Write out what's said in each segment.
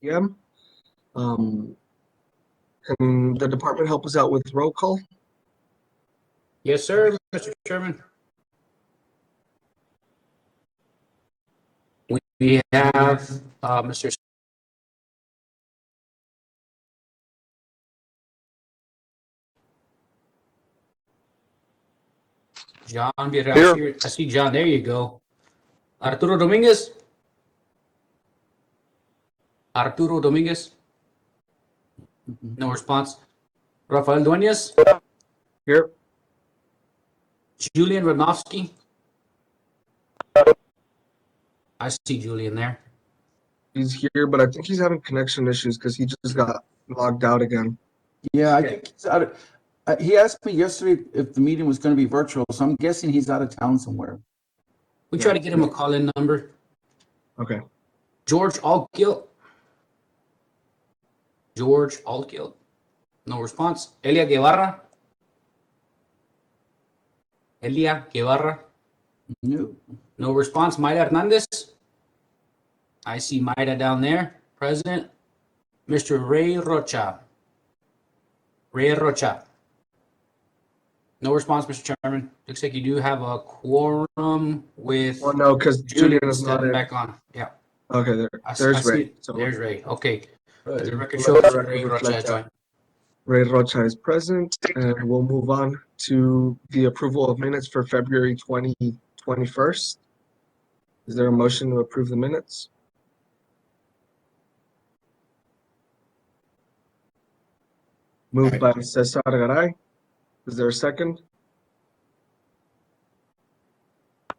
p.m. Can the department help us out with roll call? Yes, sir, Mr. Chairman. We have Mr. John Birashir. I see John. There you go. Arturo Dominguez. Arturo Dominguez. No response. Rafael Dueñas. Here. Julian Radnowski. I see Julian there. He's here, but I think he's having connection issues because he just got logged out again. Yeah, I think he's out of, he asked me yesterday if the meeting was going to be virtual, so I'm guessing he's out of town somewhere. We try to get him a call-in number. Okay. George Altgill. George Altgill. No response. Elia Guevara. Elia Guevara. No. No response. Mayra Hernandez. I see Mayra down there. President. Mr. Ray Rocha. Ray Rocha. No response, Mr. Chairman. Looks like you do have a quorum with Well, no, because Julian is not stepping in. back on. Yeah. Okay, there's Ray. So There's Ray. Okay. Right. The record Let shows the record Ray Rocha reflect that. joined. Ray Rocha is present, and we'll move on to the approval of minutes for February 21st. Is there a motion to approve the minutes? Moved by Cesar Garay. Is there a second?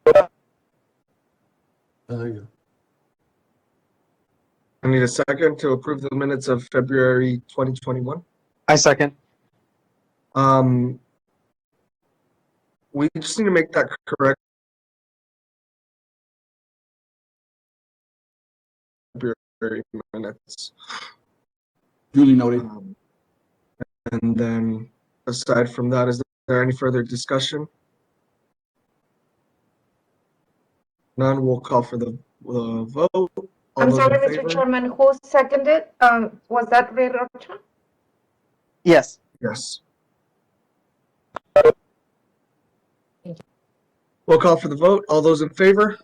There you go. I need a second to approve the minutes of February 2021. I second. We just need to make that correct. February minutes. Duly noted. And then aside from that, is there any further discussion? None. We'll call for the vote. All I'm those sorry, in Mr. favor? Chairman, who seconded? Was that Ray Rocha? Yes. Yes. We'll call for the vote. All those in favor?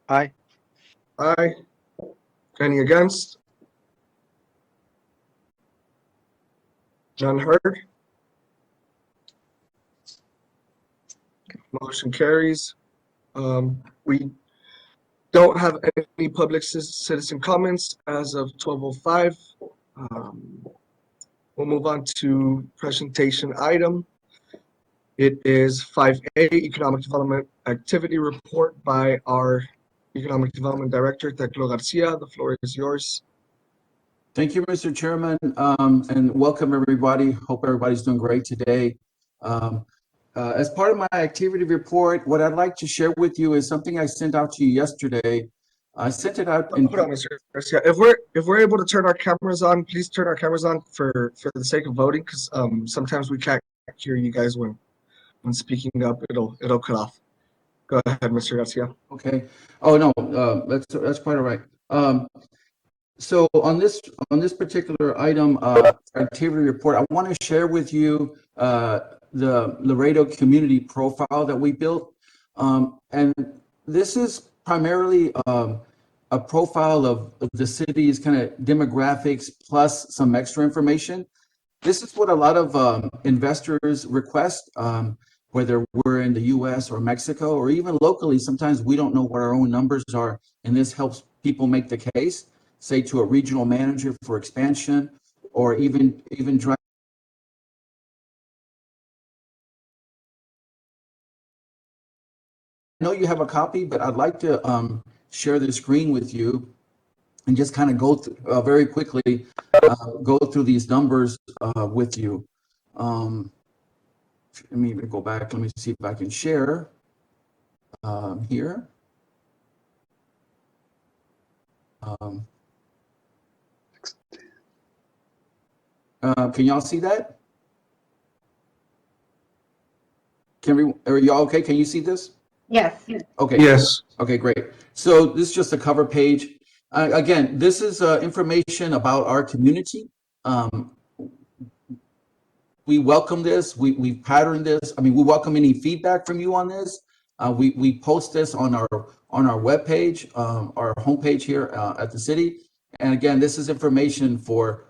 Aye. Aye. Any against? None heard? Motion carries. We don't have any public citizen comments as of 12:05. We'll move on to presentation item. It is 5A, Economic Development Activity Report by our Economic Development Director, Teclo Garcia. The floor is yours. Thank you, Mr. Chairman, and welcome everybody. Hope everybody's doing great today. As part of my activity report, what I'd like to share with you is something I sent out to you yesterday. I sent it out in. Hold on, Mr. Garcia. If we're able to turn our cameras on, please turn our cameras on for the sake of voting, because sometimes we can't hear you guys when speaking up. It'll cut off. Go ahead, Mr. Garcia. Okay. Oh no, that's quite all right. So on this particular item, activity report, I want to share with you the Laredo community profile that we built, and this is primarily a profile of the city's kind of demographics plus some extra information. This is what a lot of investors request, whether we're in the U.S. or Mexico or even locally. Sometimes we don't know what our own numbers are, and this helps people make the case, say to a regional manager for expansion, or even drive. I know you have a copy, but I'd like to share the screen with you and just kind of go through, very quickly, go through these numbers with you. Let me even go back. Let me see if I can share here. Can y'all see that? Are y'all okay? Can you see this? Yes. Okay. Yes. Okay, great. So this is just a cover page. Again, this is information about our community. We welcome this. We've patterned this. I mean, we welcome any feedback from you on this. We post this on our webpage, our homepage here at the city. And again, this is information for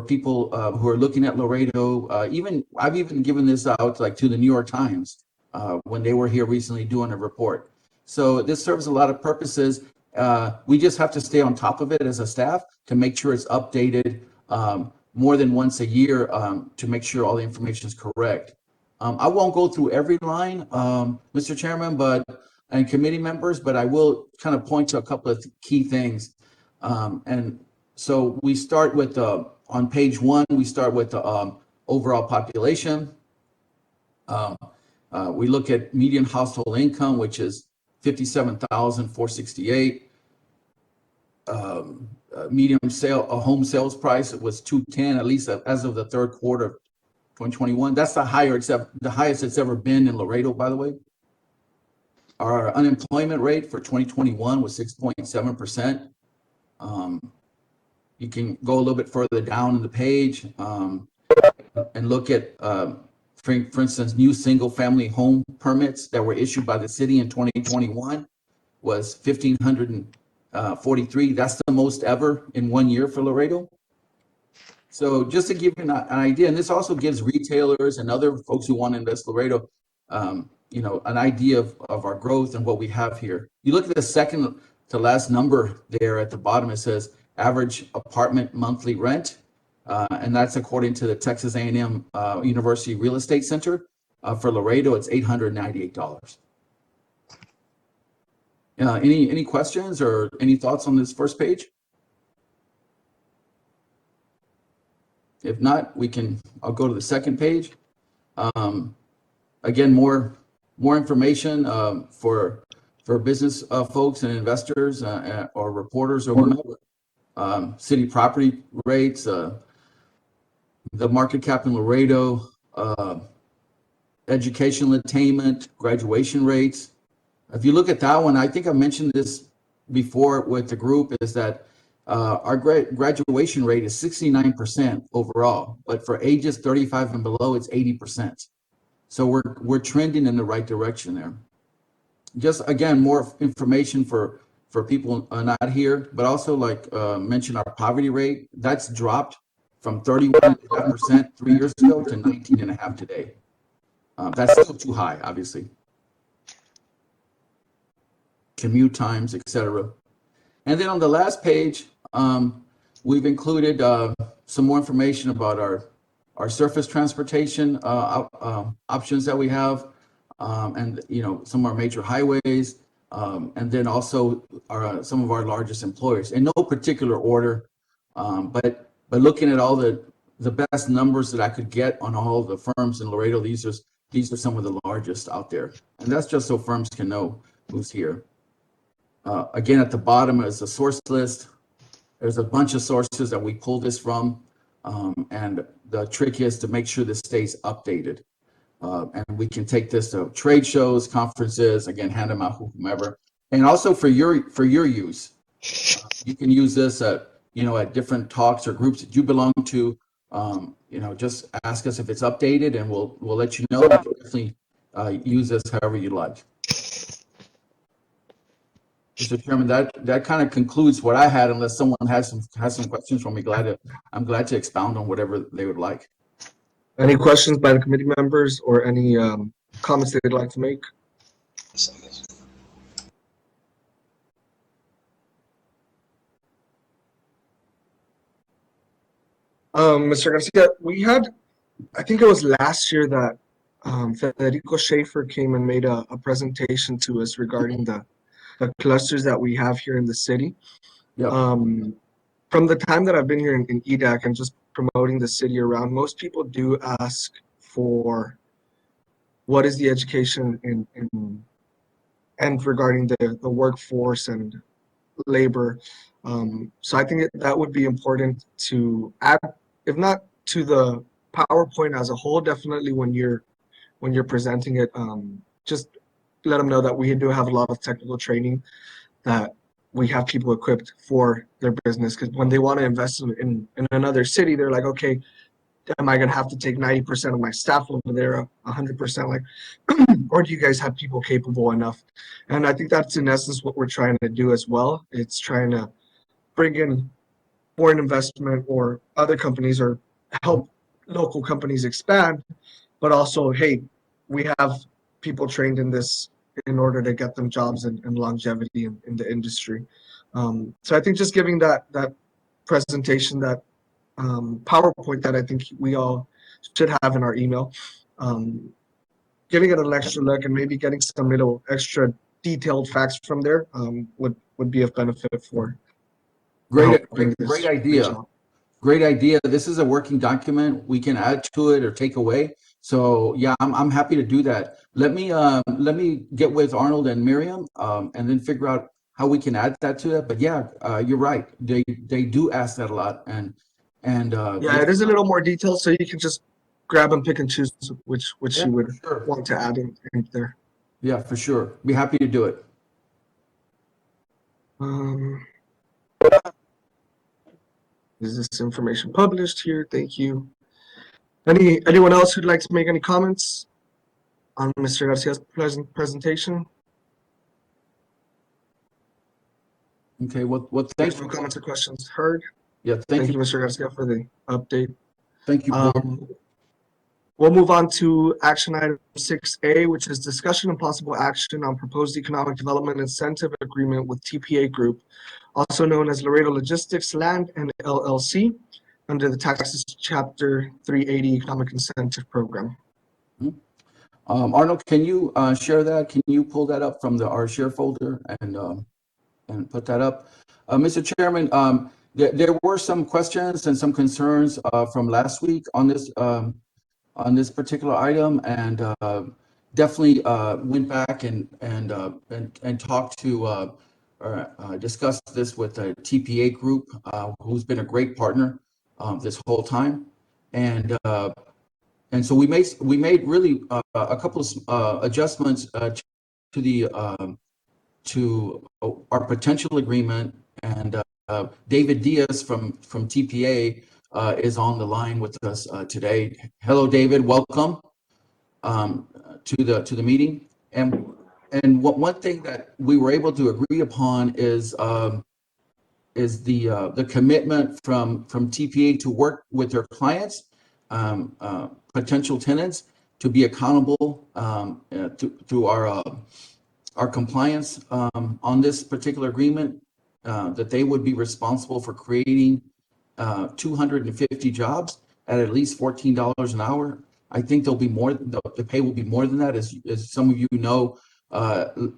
people who are looking at Laredo. I've even given this out like to the New York Times when they were here recently doing a report. So this serves a lot of purposes. We just have to stay on top of it as a staff to make sure it's updated more than once a year to make sure all the information is correct. I won't go through every line, Mr. Chairman, and committee members, but I will kind of point to a couple of key things. And so we start with on page 1, we start with the overall population. We look at median household income, which is $57,468. Medium home sales price was $210, at least as of the third quarter of 2021. That's the highest it's ever been in Laredo, by the way. Our unemployment rate for 2021 was 6.7%. You can go a little bit further down in the page and look at, for instance, new single-family home permits that were issued by the city in 2021 was 1,543. That's the most ever in 1 year for Laredo. So just to give you an idea, and this also gives retailers and other folks who want to invest Laredo, an idea of our growth and what we have here. You look at the second to last number there at the bottom, it says average apartment monthly rent, and that's according to the Texas A&M University Real Estate Center. For Laredo, it's $898. Any questions or any thoughts on this first page? If not, I'll go to the second page. Again, more information for business folks and investors or reporters or whatever. City property rates, the market cap in Laredo, educational attainment, graduation rates. If you look at that one, I think I mentioned this before with the group, is that our graduation rate is 69% overall, but for ages 35 and below, it's 80%. So we're trending in the right direction there. Just again, more information for people not here, but also like mention our poverty rate. That's dropped from 31.5% 3 years ago to 19.5% today. That's still too high, obviously. Commute times, etc. And then on the last page, we've included some more information about our surface transportation options that we have, and some of our major highways, and then also some of our largest employers in no particular order, but looking at all the best numbers that I could get on all the firms in Laredo, these are some of the largest out there, and that's just so firms can know who's here. Again, at the bottom is a source list. There's a bunch of sources that we pull this from, and the trick is to make sure this stays updated. And we can take this to trade shows, conferences, again, hand them out to whomever. And also for your use, you can use this at different talks or groups that you belong to. Just ask us if it's updated, and we'll let you know. You can definitely use this however you like. Mr. Chairman, that kind of concludes what I had, unless someone has some questions for me. I'm glad to expound on whatever they would like. Any questions by the committee members or any comments they'd like to make? Mr. Garcia, we had, I think it was last year that Federico Schaefer came and made a presentation to us regarding the clusters that we have here in the city. Yep. From the time that I've been here in EDAC and just promoting the city around, most people do ask for what is the education and regarding the workforce and labor. So I think that would be important to add, if not to the PowerPoint as a whole, definitely when you're presenting it, just let them know that we do have a lot of technical training that we have people equipped for their business. Because when they want to invest in another city, they're like, okay, am I going to have to take 90% of my staff over there, 100%? Like, or do you guys have people capable enough? And I think that's in essence what we're trying to do as well. It's trying to bring in foreign investment or other companies or help local companies expand, but also, hey, we have people trained in this in order to get them jobs and longevity in the industry. So I think just giving that presentation, that PowerPoint that I think we all should have in our email, giving it an extra look and maybe getting some little extra detailed facts from there would be of benefit for Great, helping great, this great reach idea. out. Great idea. This is a working document. We can add to it or take away. So yeah, I'm happy to do that. Let me get with Arnold and Miriam, and then figure out how we can add that to it. But yeah, you're right. They do ask that a lot, and Yeah, it is a little more detailed, so you can just grab and pick and choose which yeah, you would sure. want to add in there. Yeah, for sure. Be happy to do it. Um, is this information published here? Thank you. Anyone else who'd like to make any comments on Mr. Garcia's presentation? Okay. Well, There's thank no you. comments or questions heard. Yeah, thank Thank you. you, Mr. Garcia, for the update. Thank you, board. We'll move on to action item 6A, which is discussion and possible action on proposed economic development incentive agreement with TPA Group, also known as Laredo Logistics Land and LLC, under the Taxes Chapter 380 Economic Incentive Program. Arnold, can you share that? Can you pull that up from our share folder and put that up? Mr. Chairman, there were some questions and some concerns from last week on this particular item, and definitely went back and talked to discussed this with the TPA Group, who's been a great partner this whole time, and so we made really a couple of adjustments to the to our potential agreement, and David Diaz from TPA is on the line with us today. Hello, David. Welcome to the meeting. And one thing that we were able to agree upon is the commitment from TPA to work with their clients, potential tenants, to be accountable through our compliance on this particular agreement, that they would be responsible for creating 250 jobs at least $14 an hour. I think there'll be more. The pay will be more than that, as some of you know.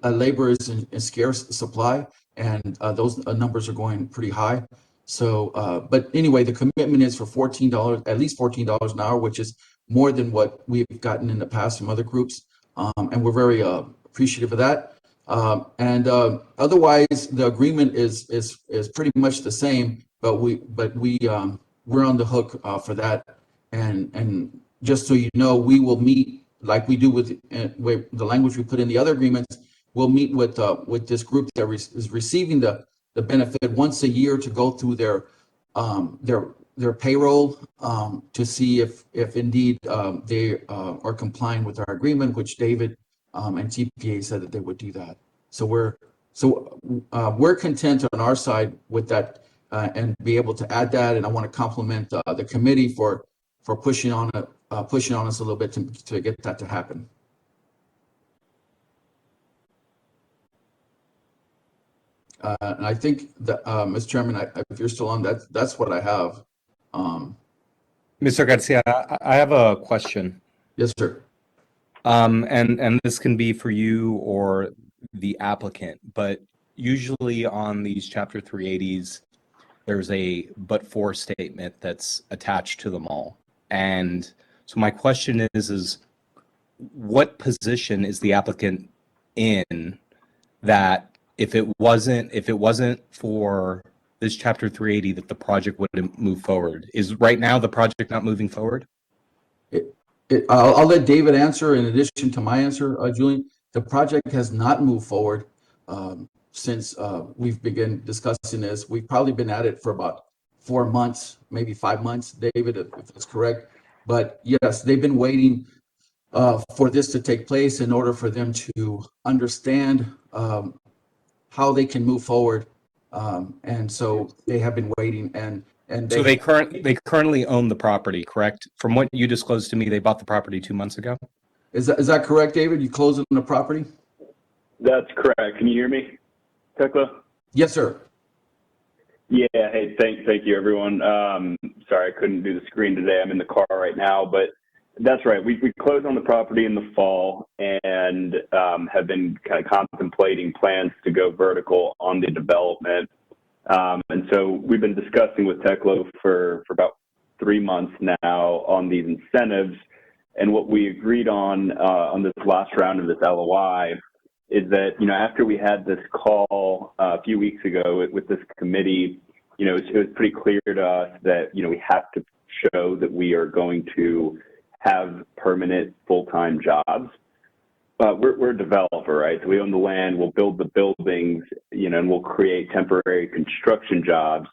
Labor is in scarce supply, and those numbers are going pretty high. So, but anyway, the commitment is for $14, at least $14 an hour, which is more than what we've gotten in the past from other groups, and we're very appreciative of that. And otherwise, the agreement is pretty much the same, but we're on the hook for that. And just so you know, we will meet like we do with the language we put in the other agreements. We'll meet with this group that is receiving the benefit once a year to go through their payroll to see if indeed they are complying with our agreement, which David and TPA said that they would do that. So we're content on our side with that and be able to add that. And I want to compliment the committee for pushing on us a little bit to get that to happen. And I think that, Mr. Chairman, if you're still on, that's what I have. Mr. Garcia, I have a question. Yes, sir. And this can be for you or the applicant, but usually on these Chapter 380s, there's a but-for statement that's attached to them all. And so my question is what position is the applicant in that if it wasn't for this Chapter 380 that the project wouldn't move forward? Is right now the project not moving forward? I'll let David answer in addition to my answer, Julian. The project has not moved forward. since we've begun discussing this. We've probably been at it for about 4 months, maybe 5 months, David, if that's correct. But yes, they've been waiting for this to take place in order for them to understand how they can move forward. And so they have been waiting, and So they currently own the property, correct? From what you disclosed to me, they bought the property 2 months ago. is that correct, David? You closed on the property? That's correct. Can you hear me, Tekla? Yes, sir. Yeah. Hey, thank you, everyone. Sorry, I couldn't do the screen today. I'm in the car right now, but that's right. We closed on the property in the fall and have been kind of contemplating plans to go vertical on the development. And so we've been discussing with Tekla for about 3 months now on these incentives. And what we agreed on this last round of this LOI is that, after we had this call a few weeks ago with this committee, it was pretty clear to us that, we have to show that we are going to have permanent full-time jobs. We're a developer, right? So we own the land, we'll build the buildings, and we'll create temporary construction jobs.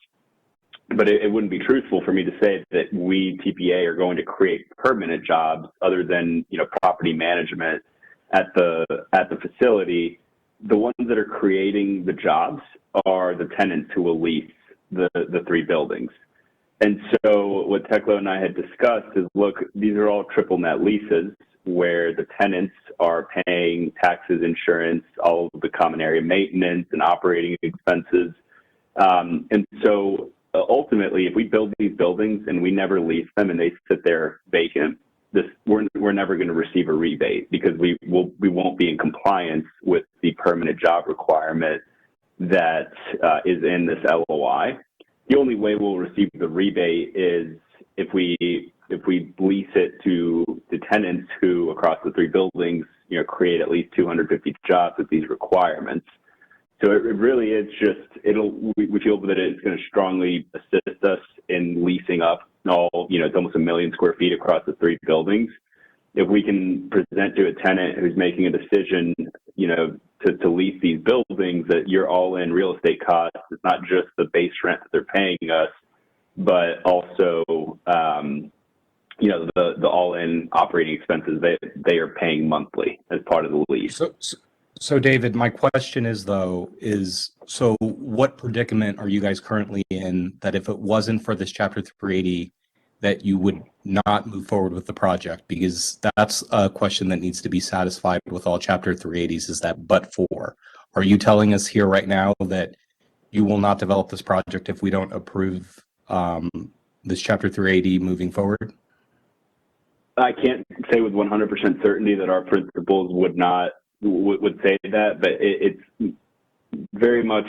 But it wouldn't be truthful for me to say that we, TPA, are going to create permanent jobs other than, property management at the facility. The ones that are creating the jobs are the tenants who will lease the 3 buildings. And so what Tekla and I had discussed is, look, these are all triple net leases where the tenants are paying taxes, insurance, all of the common area maintenance and operating expenses. And so ultimately, if we build these buildings and we never lease them and they sit there vacant, we're never going to receive a rebate because we won't be in compliance with the permanent job requirement that is in this LOI. The only way we'll receive the rebate is if we lease it to the tenants who across the 3 buildings, create at least 250 jobs with these requirements. So it really is just, we feel that it's going to strongly assist us in leasing up all, it's almost 1 million square feet across the 3 buildings. If we can present to a tenant who's making a decision, to lease these buildings, that you're all in real estate costs, it's not just the base rent that they're paying us, but also, the all-in operating expenses they are paying monthly as part of the lease. So David, my question is so what predicament are you guys currently in that if it wasn't for this Chapter 380, that you would not move forward with the project? Because that's a question that needs to be satisfied with all Chapter 380s, is that but for. Are you telling us here right now that you will not develop this project if we don't approve this Chapter 380 moving forward? I can't say with 100% certainty that our principals would say that, but it's very much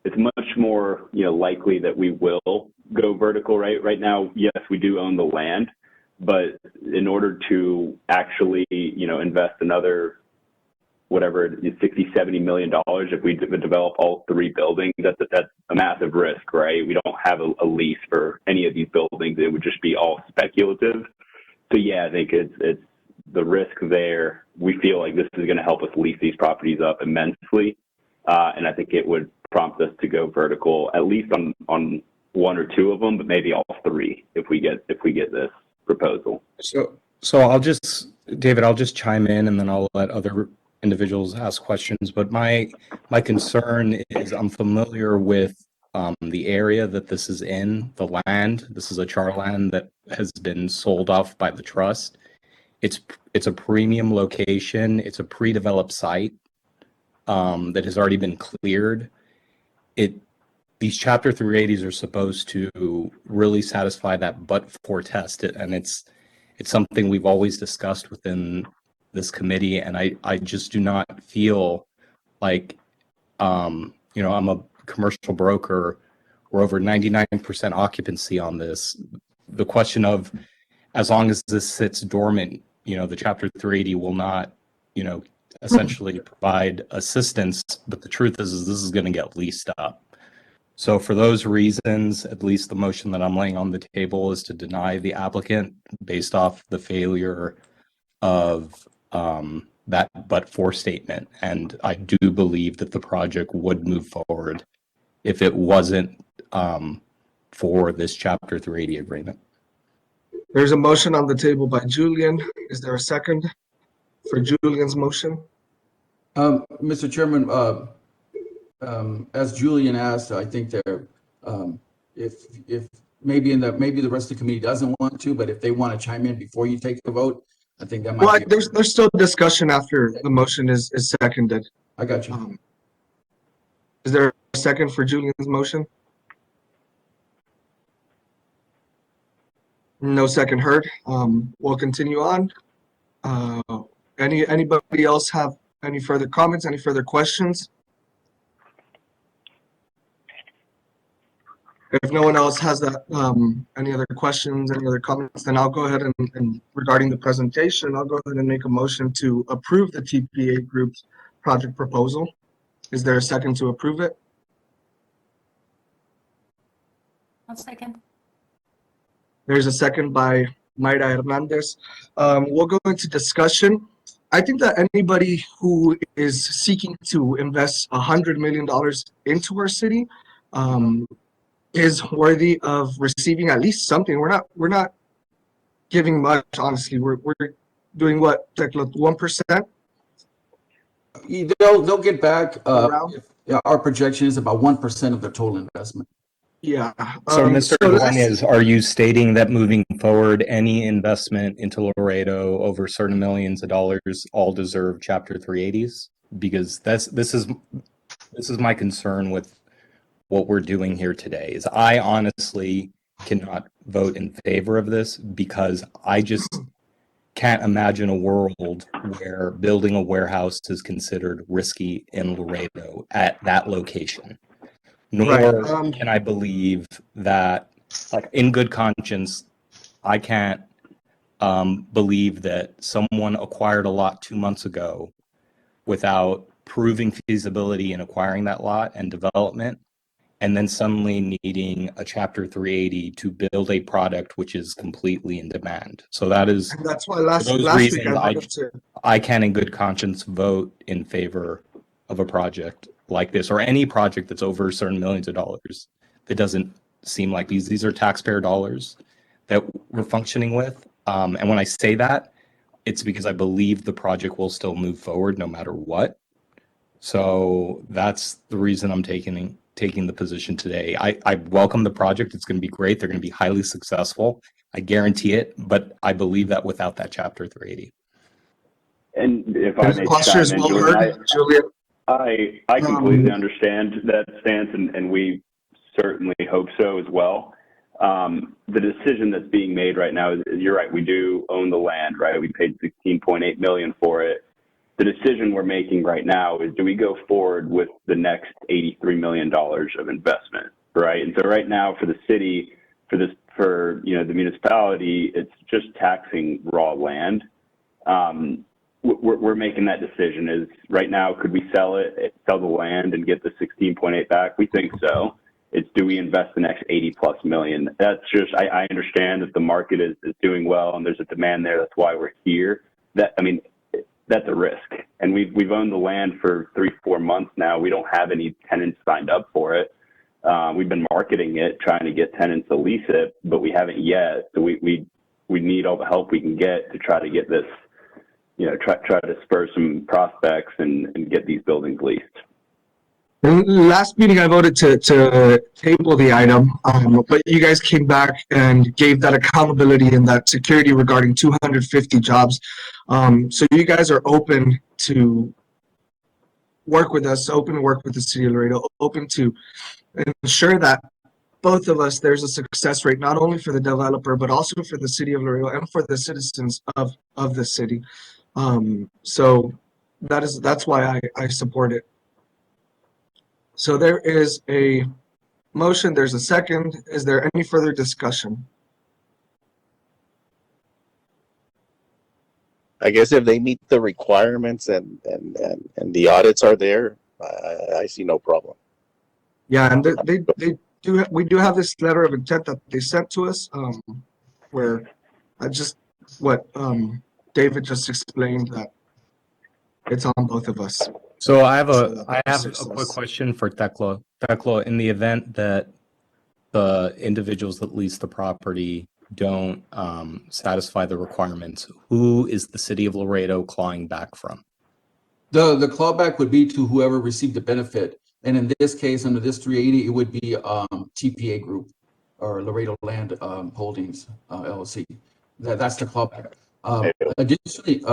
it's much more likely that we will go vertical. Right now, yes, we do own the land, but in order to actually invest another whatever $60-70 million if we develop all 3 buildings, that's a massive risk, right? We don't have a lease for any of these buildings. It would just be all speculative. So yeah, I think it's the risk there. We feel like this is going to help us lease these properties up immensely, and I think it would prompt us to go vertical at least on 1 or 2 of them, but maybe all 3 if we get this proposal. So David, I'll just chime in and then I'll let other individuals ask questions. But my concern is I'm familiar with the area that this is in, the land. This is a char land that has been sold off by the trust. It's a premium location. It's a pre-developed site that has already been cleared. These Chapter 380s are supposed to really satisfy that but-for test, and it's something we've always discussed within this committee, and I just do not feel like, I'm a commercial broker. We're over 99% occupancy on this. The question of, as long as this sits dormant, the Chapter 380 will not, essentially provide assistance, but the truth is this is going to get leased up. So for those reasons, at least the motion that I'm laying on the table is to deny the applicant based off the failure of that but-for statement. And I do believe that the project would move forward if it wasn't for this Chapter 380 agreement. There's a motion on the table by Julian. Is there a second for Julian's motion? Mr. Chairman, as Julian asked, I think there, if maybe the rest of the committee doesn't want to, but if they want to chime in before you take the vote, I think that might Well, be. there's still discussion after the motion is seconded. I got you. Is there a second for Julian's motion? No second heard. We'll continue on. Anybody else have any further comments, any further questions? If no one else has that, any other questions, any other comments, then I'll go ahead and regarding the presentation, I'll go ahead and make a motion to approve the TPA Group's project proposal. Is there a second to approve it? One second. There's a second by Mayra Hernandez. We'll go into discussion. I think that anybody who is seeking to invest $100 million into our city is worthy of receiving at least something. We're not giving much, honestly. We're doing what, Tecla, 1%? They'll get back. Around? Our projection is about 1% of the total investment. Yeah. So, Mr. let's- Dueñas, are you stating that moving forward, any investment into Laredo over certain millions of dollars all deserve Chapter 380s? Because this is my concern with what we're doing here today. Is I honestly cannot vote in favor of this because I just can't imagine a world where building a warehouse is considered risky in Laredo at that location. Nor Right, can I believe that, like, in good conscience, I can't believe that someone acquired a lot 2 months ago without proving feasibility in acquiring that lot and development, and then suddenly needing a Chapter 380 to build a product which is completely in demand. So that is, and that's why for last those week reasons, I voted to. I can in good conscience vote in favor of a project like this, or any project that's over certain millions of dollars. That doesn't seem like these are taxpayer dollars that we're functioning with. And when I say that, it's because I believe the project will still move forward no matter what. So that's the reason I'm taking the position today. I welcome the project. It's going to be great. They're going to be highly successful. I guarantee it. But I believe that without that Chapter 380. And if I His may posture chime is in, well Julian, heard, Julian. I completely understand that stance, and we certainly hope so as well. The decision that's being made right now is, you're right, we do own the land, right? We paid $16.8 million for it. The decision we're making right now is, do we go forward with the next $83 million of investment, right? And so right now for the city, for the municipality, it's just taxing raw land. We're making that decision. Is right now, could we sell the land and get the 16.8 back? We think so. It's, do we invest the next 80 plus million? That's just, I understand that the market is doing well and there's a demand there. That's why we're here. That's a risk. And we've owned the land for 3-4 months now. We don't have any tenants signed up for it. We've been marketing it, trying to get tenants to lease it, but we haven't yet. So we need all the help we can get to try to get this, try to spur some prospects and get these buildings leased. And last meeting, I voted to table the item, but you guys came back and gave that accountability and that security regarding 250 jobs. So you guys are open to work with us, open to work with the city of Laredo, open to ensure that both of us, there's a success rate, not only for the developer, but also for the city of Laredo and for the citizens of the city. So that's why I support it. So there is a motion, there's a second. Is there any further discussion? I guess if they meet the requirements and the audits are there, I see no problem. Yeah, and we do have this letter of intent that they sent to us, where David just explained that It's on both of us. So I have So a success. quick question for Tekla. Tekla, in the event that the individuals that lease the property don't satisfy the requirements, who is the city of Laredo clawing back from? The clawback would be to whoever received the benefit. And in this case, under this 380, it would be TPA Group or Laredo Land Holdings LLC. That's the clawback. Additionally,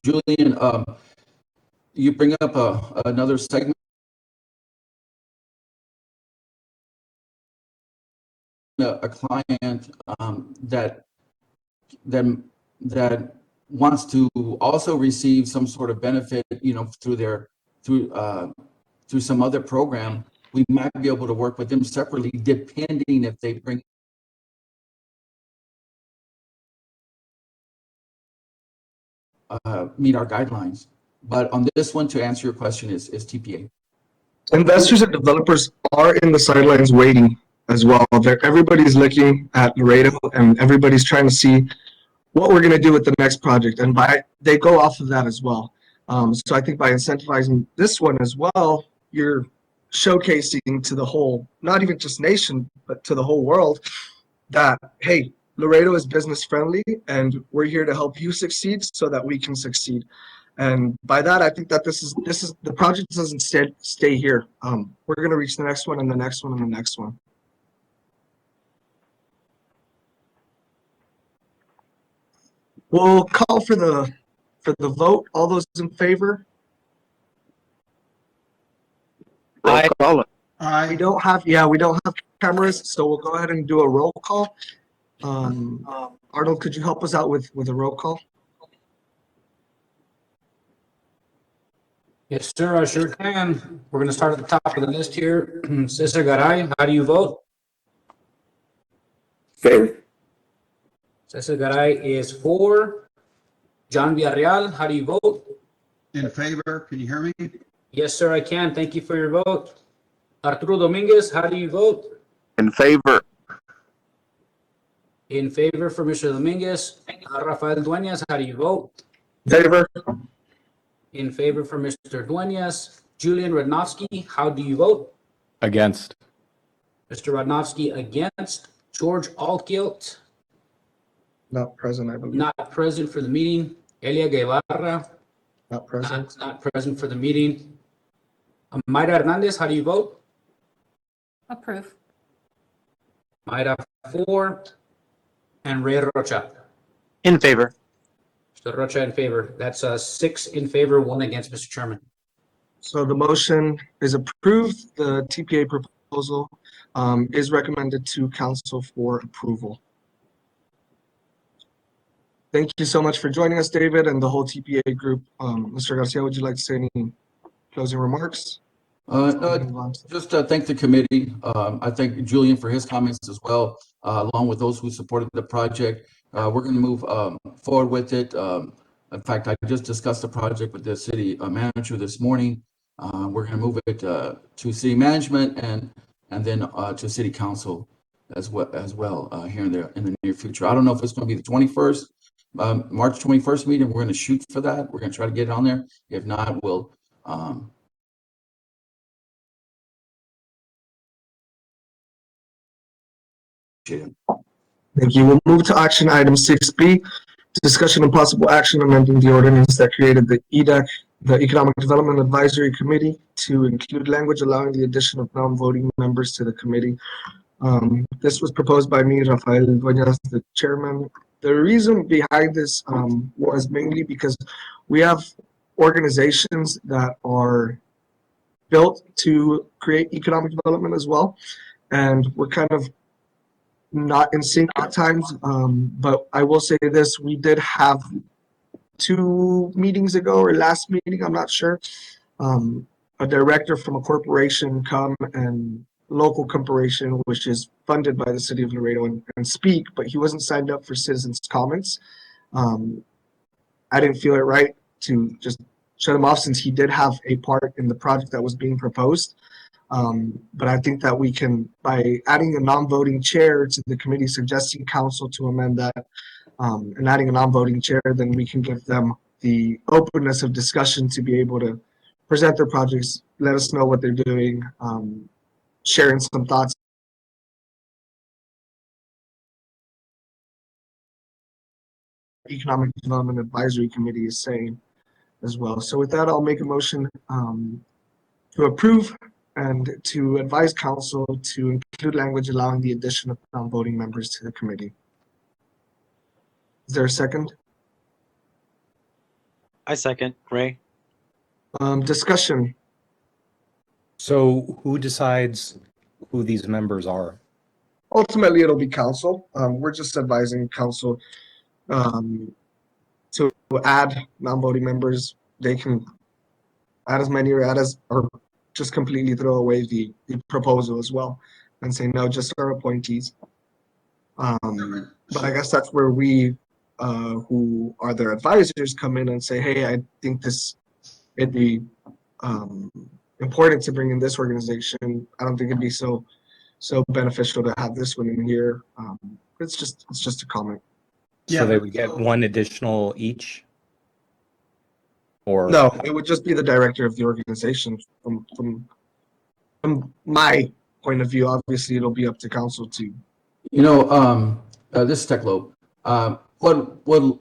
Julian, you bring up another segment, a client that wants to also receive some sort of benefit, through some other program. We might be able to work with them separately, depending if they bring meet our guidelines. But on this one, to answer your question, is TPA. Investors and developers are in the sidelines waiting as well. Everybody's looking at Laredo and everybody's trying to see what we're going to do with the next project. And they go off of that as well. So I think by incentivizing this one as well, you're showcasing to the whole, not even just nation, but to the whole world that, hey, Laredo is business friendly and we're here to help you succeed so that we can succeed. And by that, I think that this is the project doesn't stay here. We're going to reach the next one and the next one and the next one. We'll call for the vote. All those in favor? Roll call. We don't have cameras, so we'll go ahead and do a roll call. Arnold, could you help us out with a roll call? Yes, sir, I sure can. We're going to start at the top of the list here. Cesar Garay, how do you vote? Favor. Cesar Garay is for. John Villarreal, how do you vote? In favor, can you hear me? Yes, sir, I can. Thank you for your vote. Arturo Dominguez, how do you vote? In favor. In favor for Mr. Dominguez. Rafael Dueñas, how do you vote? Favor. In favor for Mr. Dueñas. Julian Radnofsky, how do you vote? Against. Mr. Radnofsky against. George Altgilt, Not present, I believe. not present for the meeting. Elia Guevara, Not present. not present for the meeting. Mayra Hernandez, how do you vote? Approve. Mayra for. And Ray Rocha. In favor. Mr. Rocha in favor. That's 6 in favor, 1 against, Mr. Chairman. So the motion is approved. The TPA proposal is recommended to council for approval. Thank you so much for joining us, David, and the whole TPA group. Mr. Garcia, would you like to say any closing remarks? No, just thank the committee. I thank Julian for his comments as well, along with those who supported the project. We're going to move forward with it. In fact, I just discussed the project with the city manager this morning. We're going to move it to city management and then to city council as well here in the near future. I don't know if it's going to be the 21st, March 21st meeting. We're going to shoot for that. We're going to try to get it on there. If not, we'll Thank you. We'll move to action item 6B, discussion and possible action amending the ordinance that created the EDAC, the Economic Development Advisory Committee, to include language allowing the addition of non-voting members to the committee. This was proposed by me, Rafael Dueñas, the chairman. The reason behind this was mainly because we have organizations that are built to create economic development as well, and we're kind of not in sync at times, but I will say this, we did have 2 meetings ago or last meeting, I'm not sure, a director from a corporation come and local corporation, which is funded by the city of Laredo and speak, but he wasn't signed up for citizens comments. I didn't feel it right to just shut him off since he did have a part in the project that was being proposed. But I think that we can, by adding a non-voting chair to the committee, suggesting council to amend that, and adding a non-voting chair, then we can give them the openness of discussion to be able to present their projects, let us know what they're doing, sharing some thoughts. Economic Development Advisory Committee is saying as well. So with that, I'll make a motion to approve and to advise council to include language allowing the addition of non-voting members to the committee. Is there a second? I second. Ray. Discussion. So who decides who these members are? Ultimately, it'll be council. We're just advising council to add non-voting members. They can add as many or just completely throw away the proposal as well and say, no, just our appointees. But I guess that's where we, who are their advisors, come in and say, hey, I think it'd be important to bring in this organization. I don't think it'd be so beneficial to have this one in here. It's just a comment. So they would get one additional each? Or No, it would just be the director of the organization. From my point of view, obviously it'll be up to council to. This is Techlope. What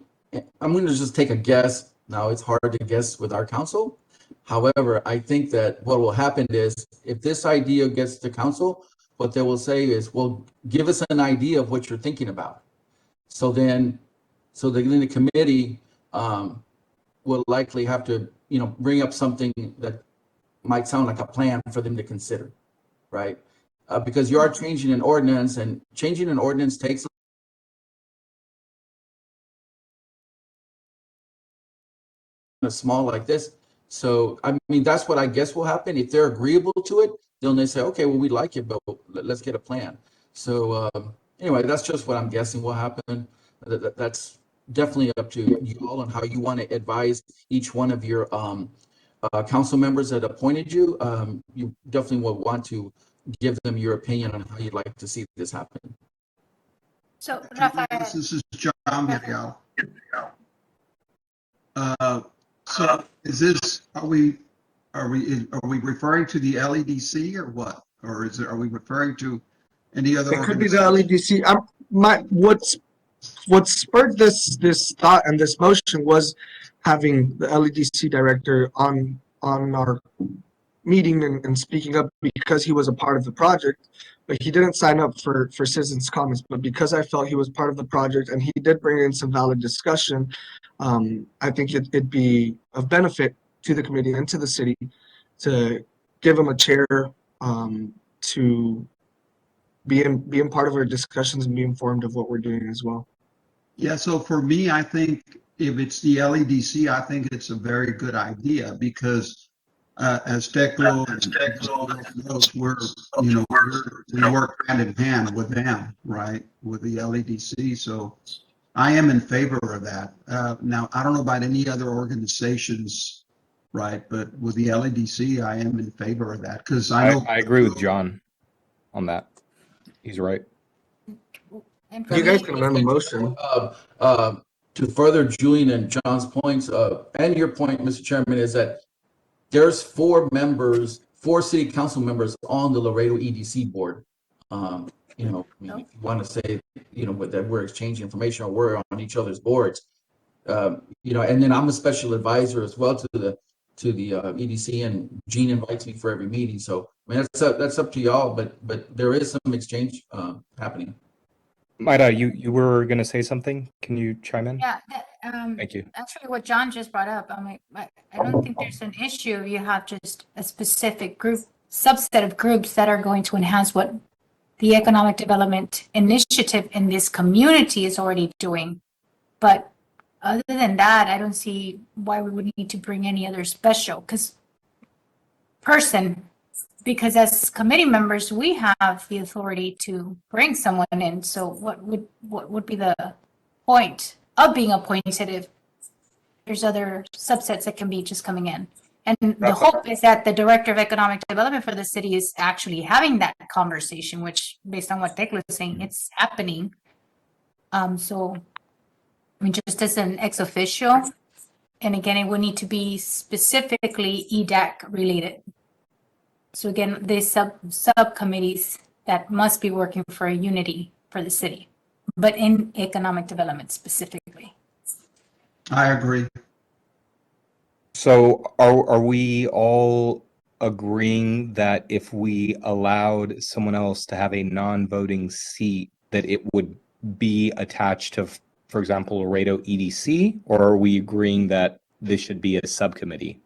I'm going to just take a guess. Now it's hard to guess with our council. However, I think that what will happen is if this idea gets to council, what they will say is, well, give us an idea of what you're thinking about. So then the committee will likely have to, bring up something that might sound like a plan for them to consider, right? Because you are changing an ordinance, and changing an ordinance takes a small like this. So, I mean, that's what I guess will happen. If they're agreeable to it, then they say, okay, well, we like it, but let's get a plan. So anyway, that's just what I'm guessing will happen. That's definitely up to you all on how you want to advise each one of your council members that appointed you. You definitely will want to give them your opinion on how you'd like to see this happen. So, Rafael, This is John Miguel. So is this, are we referring to the LEDC or what? Or are we referring to any other It could be the organization? LEDC. What spurred this thought and this motion was having the LEDC director on our meeting and speaking up because he was a part of the project, but he didn't sign up for citizens' comments. But because I felt he was part of the project and he did bring in some valid discussion, I think it'd be of benefit to the committee and to the city to give him a chair to be in part of our discussions and be informed of what we're doing as well. Yeah, so for me, I think if it's the LEDC, I think it's a very good idea because as Teclo knows, we work hand in hand with them, right? With the LEDC. So I am in favor of that. Now, I don't know about any other organizations, right? But with the LEDC, I am in favor of that because I know I agree with John on that. He's right. and for You guys me, can amend the motion. To further Julian and John's points, and your point, Mr. Chairman, is that there's four city council members on the Laredo EDC board. If you want to say, that we're exchanging information or we're on each other's boards, and then I'm a special advisor as well to the EDC, and Gene invites me for every meeting. So I mean, that's up to y'all, but there is some exchange happening. Maida, you were going to say something? Can you chime in? yeah, Thank you. actually what John just brought up, I don't think there's an issue if you have just a specific subset of groups that are going to enhance what the economic development initiative in this community is already doing. But other than that, I don't see why we would need to bring any other special person, because as committee members, we have the authority to bring someone in. So what would be the point of being appointed if there's other subsets that can be just coming in? And the hope is that the director of economic development for the city is actually having that conversation, which based on what Tecla is saying, it's happening. So I mean, just as an ex officio, And again, it would need to be specifically EDAC related. So again, there's subcommittees that must be working for a unity for the city, but in economic development specifically. I agree. So are we all agreeing that if we allowed someone else to have a non-voting seat, that it would be attached to, for example, Laredo EDC, or are we agreeing that this should be a subcommittee?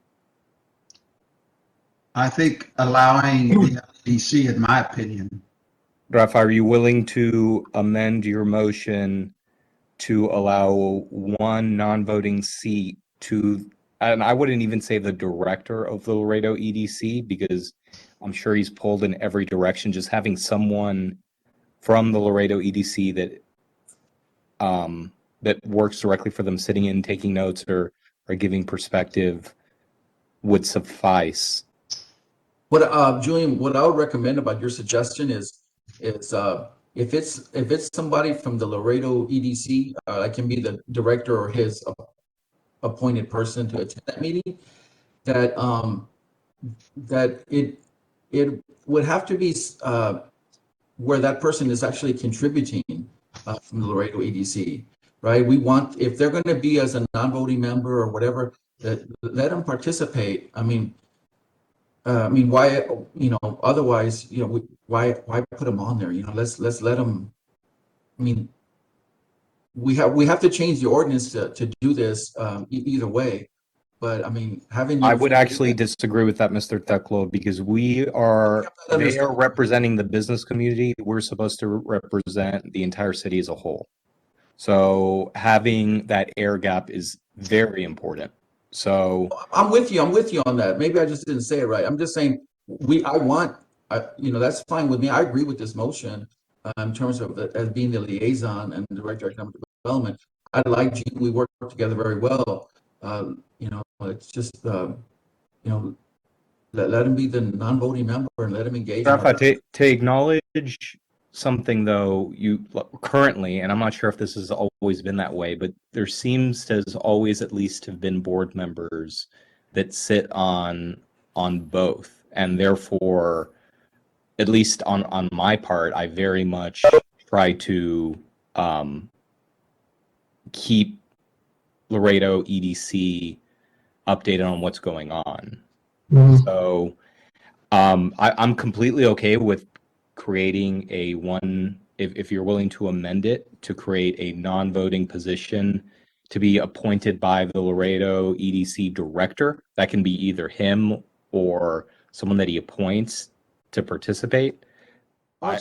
I think allowing the LEDC, in my opinion, Rafa, are you willing to amend your motion to allow one non-voting seat to, and I wouldn't even say the director of the Laredo EDC, because I'm sure he's pulled in every direction. Just having someone from the Laredo EDC that works directly for them, sitting in, taking notes, or giving perspective would suffice. What, Julian, what I would recommend about your suggestion is if it's somebody from the Laredo EDC, I can be the director or his appointed person to attend that meeting, that it would have to be where that person is actually contributing from the Laredo EDC, right? We want, if they're going to be as a non-voting member or whatever, that let them participate. I mean, why, otherwise, why put them on there? Let's let them. I mean, we have to change the ordinance to do this either way. But I mean, having I would actually disagree with that, Mr. Teclo, because they are representing the business community. We're supposed to represent the entire city as a whole. So having that air gap is very important. So I'm with you on that. Maybe I just didn't say it right. I'm just saying that's fine with me. I agree with this motion in terms of as being the liaison and director of economic development. I like Gene. We work together very well. It's just let him be the non-voting member and let him engage. Rafa, to acknowledge something though, you currently, and I'm not sure if this has always been that way, but there seems to has always at least have been board members that sit on both, and therefore, at least on my part, I very much try to keep Laredo EDC updated on what's going on. So I'm completely okay with creating a one, if you're willing to amend it, to create a non-voting position to be appointed by the Laredo EDC director. That can be either him or someone that he appoints to participate. Or